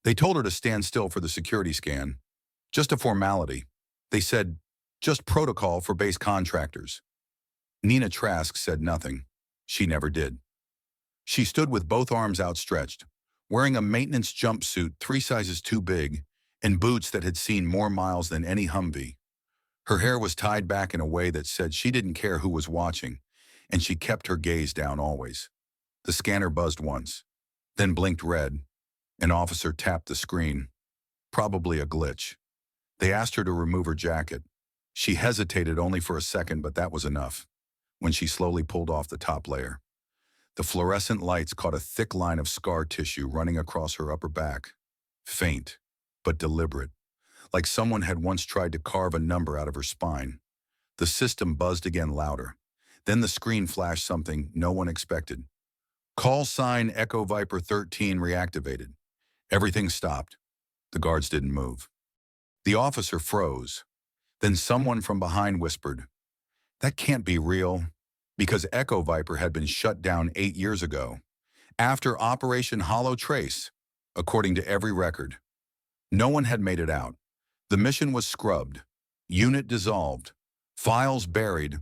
They told her to stand still for the security scan. Just a formality. They said, just protocol for base contractors. Nina Trask said nothing. She never did. She stood with both arms outstretched, wearing a maintenance jumpsuit 3 sizes too big and boots that had seen more miles than any Humvee. Her hair was tied back in a way that said she didn't care who was watching, and she kept her gaze down always. The scanner buzzed once, then blinked red. An officer tapped the screen. Probably a glitch. They asked her to remove her jacket. She hesitated only for a second, but that was enough. When she slowly pulled off the top layer, the fluorescent lights caught a thick line of scar tissue running across her upper back. Faint, but deliberate, like someone had once tried to carve a number out of her spine. The system buzzed again louder. Then the screen flashed something no one expected. Call sign Echo Viper 13 reactivated. Everything stopped. The guards didn't move. The officer froze. Then someone from behind whispered, "That can't be real," because Echo Viper had been shut down 8 years ago, after Operation Hollow Trace, according to every record. No one had made it out. The mission was scrubbed, unit dissolved, files buried,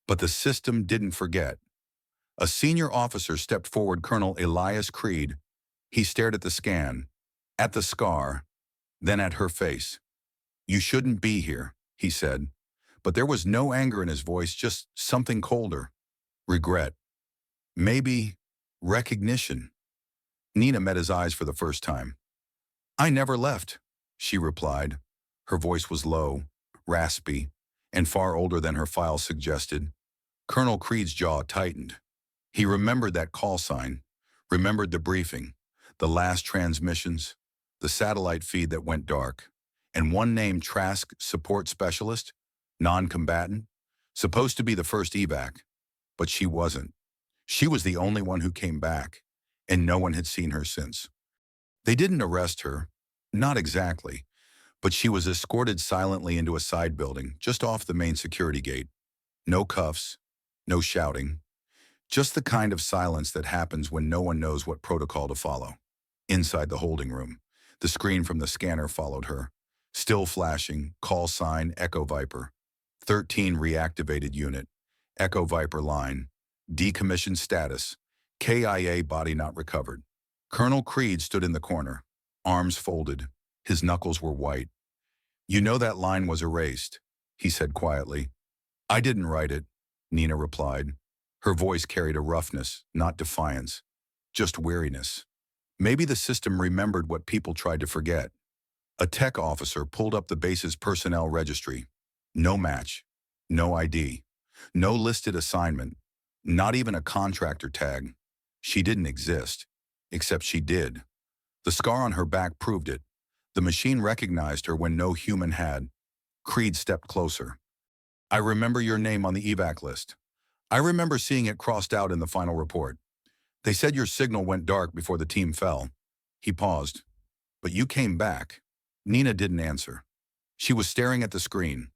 but the system didn't forget. A senior officer stepped forward, Colonel Elias Creed. He stared at the scan, at the scar, then at her face. "You shouldn't be here," he said, but there was no anger in his voice, just something colder. Regret. Maybe recognition. Nina met his eyes for the first time. "I never left," she replied. Her voice was low, raspy, and far older than her file suggested. Colonel Creed's jaw tightened. He remembered that call sign, remembered the briefing, the last transmissions, the satellite feed that went dark, and one name, Trask, support specialist, non-combatant, supposed to be the first evac, but she wasn't. She was the only one who came back, and no one had seen her since. They didn't arrest her, not exactly, but she was escorted silently into a side building just off the main security gate. No cuffs, no shouting, just the kind of silence that happens when no one knows what protocol to follow. Inside the holding room, the screen from the scanner followed her, still flashing, call sign Echo Viper. 13 reactivated unit, Echo Viper line, decommissioned status, KIA body not recovered. Colonel Creed stood in the corner, arms folded. His knuckles were white. "You know that line was erased," he said quietly. "I didn't write it," Nina replied. Her voice carried a roughness, not defiance, just weariness. Maybe the system remembered what people tried to forget. A tech officer pulled up the base's personnel registry. No match, no ID, no listed assignment, not even a contractor tag. She didn't exist, except she did. The scar on her back proved it. The machine recognized her when no human had. Creed stepped closer. "I remember your name on the evac list. I remember seeing it crossed out in the final report. They said your signal went dark before the team fell." He paused. "But you came back." Nina didn't answer. She was staring at the screen.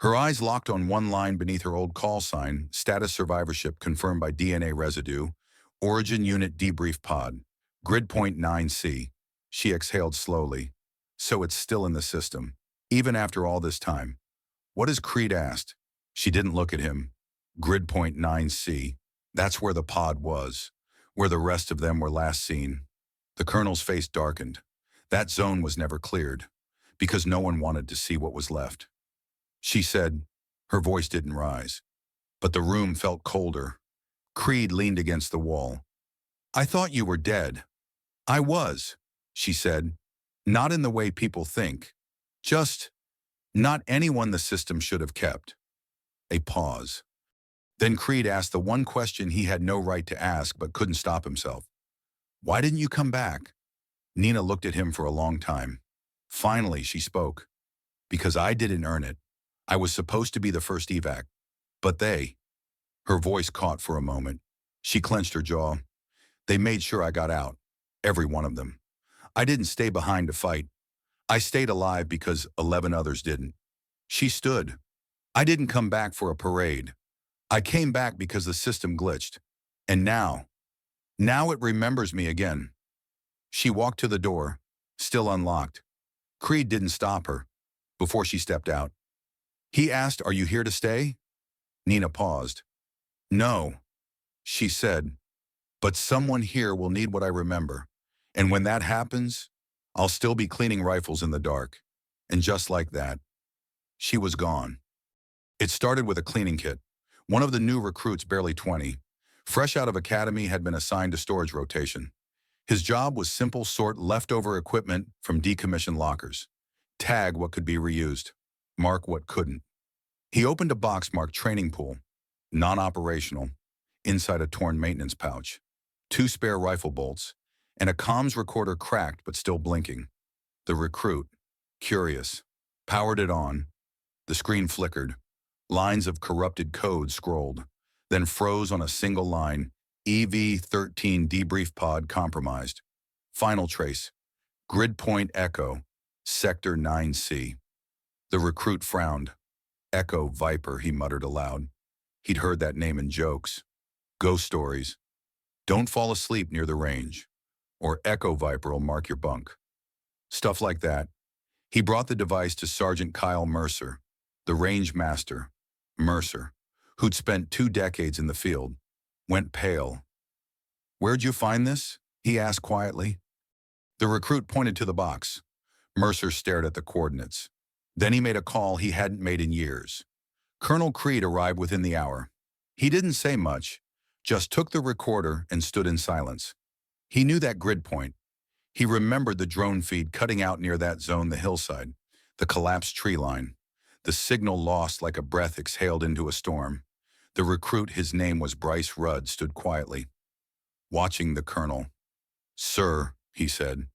Her eyes locked on one line beneath her old call sign, status survivorship confirmed by DNA residue, origin unit debrief pod, grid point 9C. She exhaled slowly. So it's still in the system, even after all this time. "What has Creed asked?" She didn't look at him. Grid point 9C. That's where the pod was, where the rest of them were last seen. The colonel's face darkened. That zone was never cleared, because no one wanted to see what was left. She said, her voice didn't rise, but the room felt colder. Creed leaned against the wall. "I thought you were dead." "I was," she said. "Not in the way people think. Just not anyone the system should have kept." A pause. Then Creed asked the one question he had no right to ask but couldn't stop himself. "Why didn't you come back?" Nina looked at him for a long time. Finally, she spoke. "Because I didn't earn it. I was supposed to be the first evac. But they..." Her voice caught for a moment. She clenched her jaw. "They made sure I got out. Every one of them. I didn't stay behind to fight. I stayed alive because 11 others didn't." She stood. "I didn't come back for a parade. I came back because the system glitched. And now it remembers me again." She walked to the door, still unlocked. Creed didn't stop her before she stepped out. He asked, "Are you here to stay?" Nina paused. "No," she said, "but someone here will need what I remember. And when that happens, I'll still be cleaning rifles in the dark." And just like that, she was gone. It started with a cleaning kit. One of the new recruits, barely 20, fresh out of academy, had been assigned to storage rotation. His job was simple: sort leftover equipment from decommissioned lockers, tag what could be reused, mark what couldn't. He opened a box marked training pool, non-operational, inside a torn maintenance pouch, 2 spare rifle bolts, and a comms recorder cracked but still blinking. The recruit, curious, powered it on. The screen flickered. Lines of corrupted code scrolled, then froze on a single line: EV-13 debrief pod compromised. Final trace: grid point Echo, Sector 9C. The recruit frowned. Echo Viper, he muttered aloud. He'd heard that name in jokes. Ghost stories. Don't fall asleep near the range, or Echo Viper will mark your bunk. Stuff like that. He brought the device to Sergeant Kyle Mercer, the range master. Mercer, who'd spent 2 decades in the field, went pale. "Where'd you find this?" he asked quietly. The recruit pointed to the box. Mercer stared at the coordinates. Then he made a call he hadn't made in years. Colonel Creed arrived within the hour. He didn't say much, just took the recorder and stood in silence. He knew that grid point. He remembered the drone feed cutting out near that zone, the hillside, the collapsed tree line. The signal lost like a breath exhaled into a storm. The recruit, his name was Bryce Rudd, stood quietly, watching the colonel. "Sir," he said,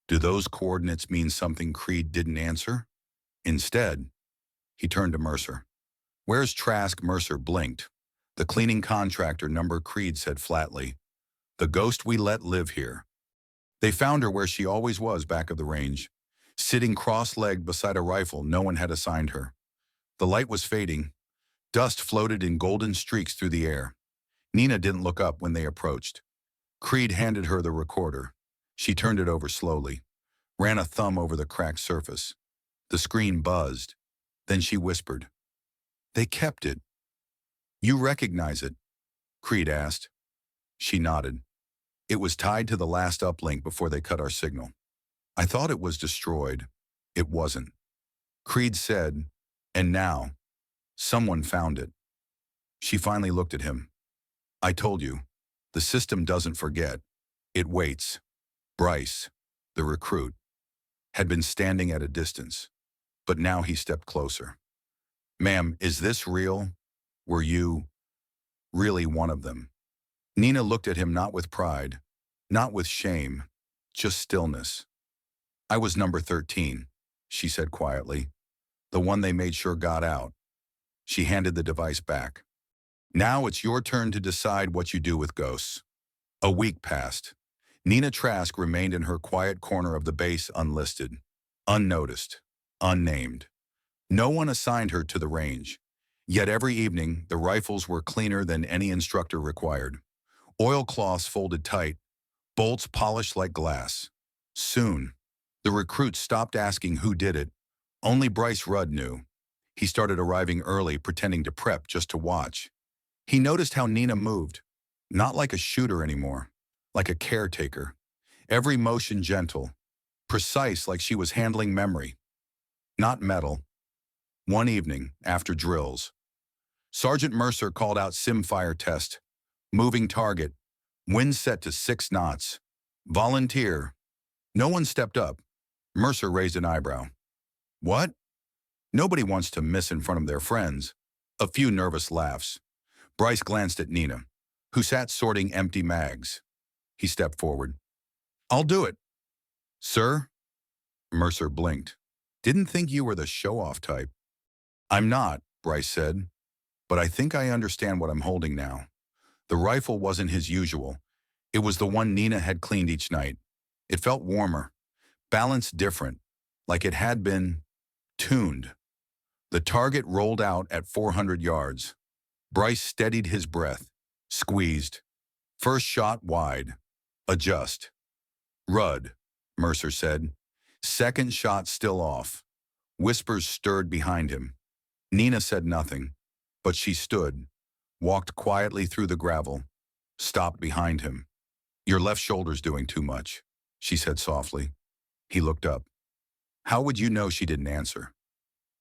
"do those coordinates mean something?" Creed didn't answer. Instead, he turned to Mercer. "Where's Trask?" Mercer blinked. "The cleaning contractor number," Creed said flatly. "The ghost we let live here." They found her where she always was, back of the range, sitting cross-legged beside a rifle no one had assigned her. The light was fading. Dust floated in golden streaks through the air. Nina didn't look up when they approached. Creed handed her the recorder. She turned it over slowly, ran a thumb over the cracked surface. The screen buzzed. Then she whispered, "They kept it." "You recognize it?" Creed asked. She nodded. "It was tied to the last uplink before they cut our signal. I thought it was destroyed. It wasn't." Creed said, "And now, someone found it." She finally looked at him. "I told you, the system doesn't forget. It waits." Bryce, the recruit, had been standing at a distance, but now he stepped closer. "Ma'am, is this real? Were you really one of them?" Nina looked at him, not with pride, not with shame, just stillness. "I was number 13, she said quietly. "The one they made sure got out." She handed the device back. "Now it's your turn to decide what you do with ghosts." A week passed. Nina Trask remained in her quiet corner of the base, unlisted, unnoticed, unnamed. No one assigned her to the range. Yet every evening, the rifles were cleaner than any instructor required. Oilcloths folded tight, bolts polished like glass. Soon, the recruits stopped asking who did it. Only Bryce Rudd knew. He started arriving early, pretending to prep just to watch. He noticed how Nina moved, not like a shooter anymore, like a caretaker. Every motion gentle, precise, like she was handling memory, not metal. One evening, after drills, Sergeant Mercer called out simfire test, moving target, wind set to 6 knots. Volunteer. No one stepped up. Mercer raised an eyebrow. "What?" "Nobody wants to miss in front of their friends." A few nervous laughs. Bryce glanced at Nina, who sat sorting empty mags. He stepped forward. "I'll do it." "Sir?" Mercer blinked. "Didn't think you were the show-off type." "I'm not," Bryce said, "but I think I understand what I'm holding now." The rifle wasn't his usual. It was the one Nina had cleaned each night. It felt warmer, balanced different, like it had been tuned. The target rolled out at 400 yards. Bryce steadied his breath, squeezed. First shot wide. Adjust. Rudd, Mercer said. Second shot still off. Whispers stirred behind him. Nina said nothing, but she stood, walked quietly through the gravel, stopped behind him. Your left shoulder's doing too much, she said softly. He looked up. How would you know? She didn't answer.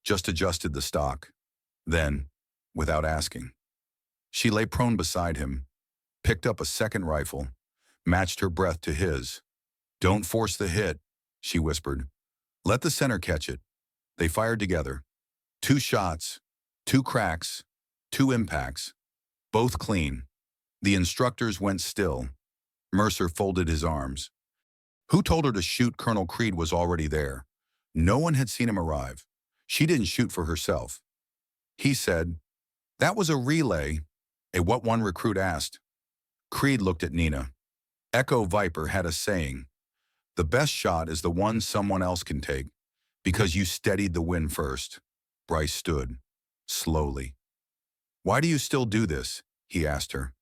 Just adjusted the stock. Then, without asking, she lay prone beside him, picked up a second rifle, matched her breath to his. Don't force the hit, she whispered. Let the center catch it. They fired together. 2 shots, 2 cracks, 2 impacts, both clean. The instructors went still. Mercer folded his arms. Who told her to shoot? Colonel Creed was already there. No one had seen him arrive. She didn't shoot for herself. He said, that was a relay. A what? One recruit asked. Creed looked at Nina. Echo Viper had a saying. The best shot is the one someone else can take, because you steadied the wind first. Bryce stood, slowly. Why do you still do this? He asked her.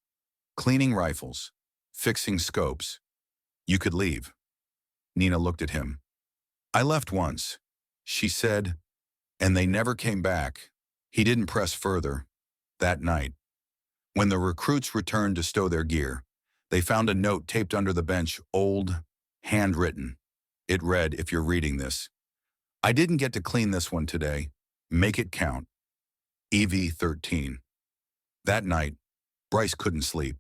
Cleaning rifles, fixing scopes. You could leave. Nina looked at him. I left once, she said, and they never came back. He didn't press further. That night, when the recruits returned to stow their gear, they found a note taped under the bench, old, handwritten. It read, if you're reading this, I didn't get to clean this one today. Make it count. EV-13. That night, Bryce couldn't sleep.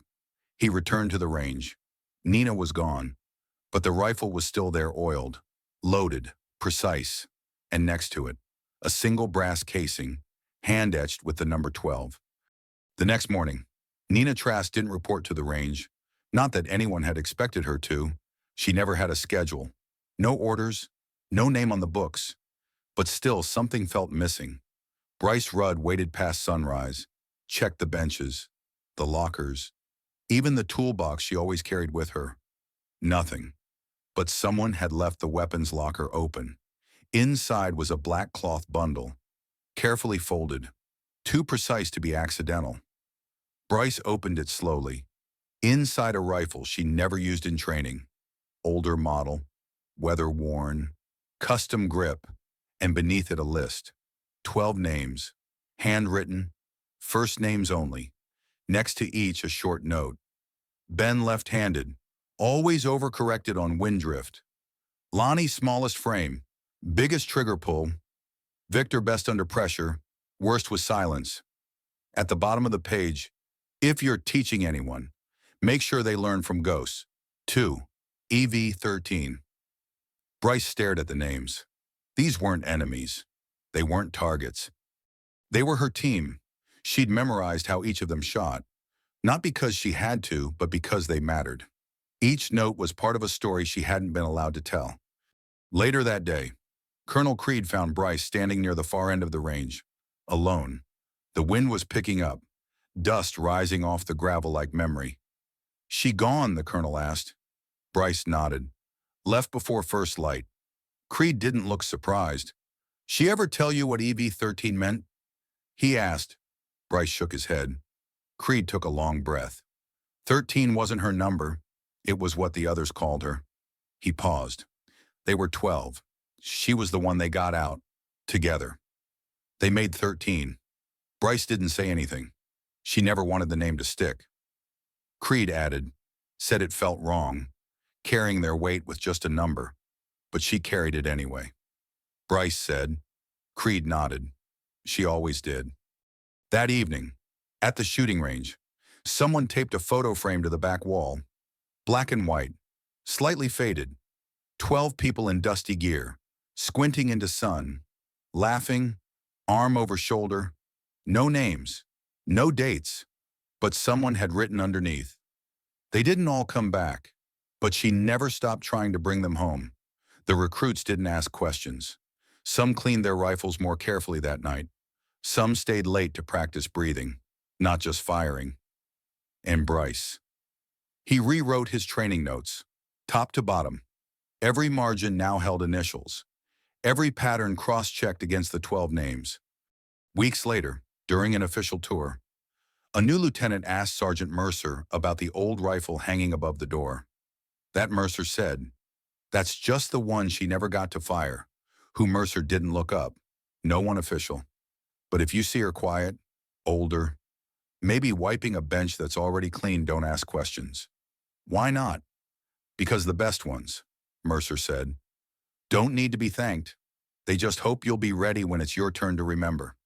He returned to the range. Nina was gone, but the rifle was still there, oiled, loaded, precise, and next to it, a single brass casing, hand-etched with the number 12. The next morning, Nina Trask didn't report to the range. Not that anyone had expected her to. She never had a schedule. No orders, no name on the books. But still, something felt missing. Bryce Rudd waited past sunrise, checked the benches, the lockers, even the toolbox she always carried with her. Nothing. But someone had left the weapons locker open. Inside was a black cloth bundle, carefully folded, too precise to be accidental. Bryce opened it slowly. Inside a rifle she never used in training. Older model, weather-worn, custom grip, and beneath it a list. 12 names, handwritten, first names only. Next to each a short note. Ben left-handed, always overcorrected on wind drift. Lonnie smallest frame, biggest trigger pull. Victor best under pressure, worst was silence. At the bottom of the page, if you're teaching anyone, make sure they learn from ghosts. 2. EV-13. Bryce stared at the names. These weren't enemies. They weren't targets. They were her team. She'd memorized how each of them shot, not because she had to, but because they mattered. Each note was part of a story she hadn't been allowed to tell. Later that day, Colonel Creed found Bryce standing near the far end of the range, alone. The wind was picking up, dust rising off the gravel like memory. She gone? The colonel asked. Bryce nodded. Left before first light. Creed didn't look surprised. She ever tell you what EV-13 meant? He asked. Bryce shook his head. Creed took a long breath. 13 wasn't her number. It was what the others called her. He paused. They were 12. She was the one they got out. Together. They made 13. Bryce didn't say anything. She never wanted the name to stick. Creed added, said it felt wrong, carrying their weight with just a number, but she carried it anyway. Bryce said. Creed nodded. She always did. That evening, at the shooting range, someone taped a photo frame to the back wall. Black and white, slightly faded. 12 people in dusty gear, squinting into sun, laughing, arm over shoulder. No names, no dates, but someone had written underneath. They didn't all come back, but she never stopped trying to bring them home. The recruits didn't ask questions. Some cleaned their rifles more carefully that night. Some stayed late to practice breathing, not just firing. And Bryce. He rewrote his training notes, top to bottom. Every margin now held initials. Every pattern cross-checked against the 12 names. Weeks later, during an official tour, a new lieutenant asked Sergeant Mercer about the old rifle hanging above the door. That Mercer said, That's just the one she never got to fire, who Mercer didn't look up. No one official. But if you see her quiet, older, maybe wiping a bench that's already clean, don't ask questions. Why not? Because the best ones, Mercer said, don't need to be thanked. They just hope you'll be ready when it's your turn to remember.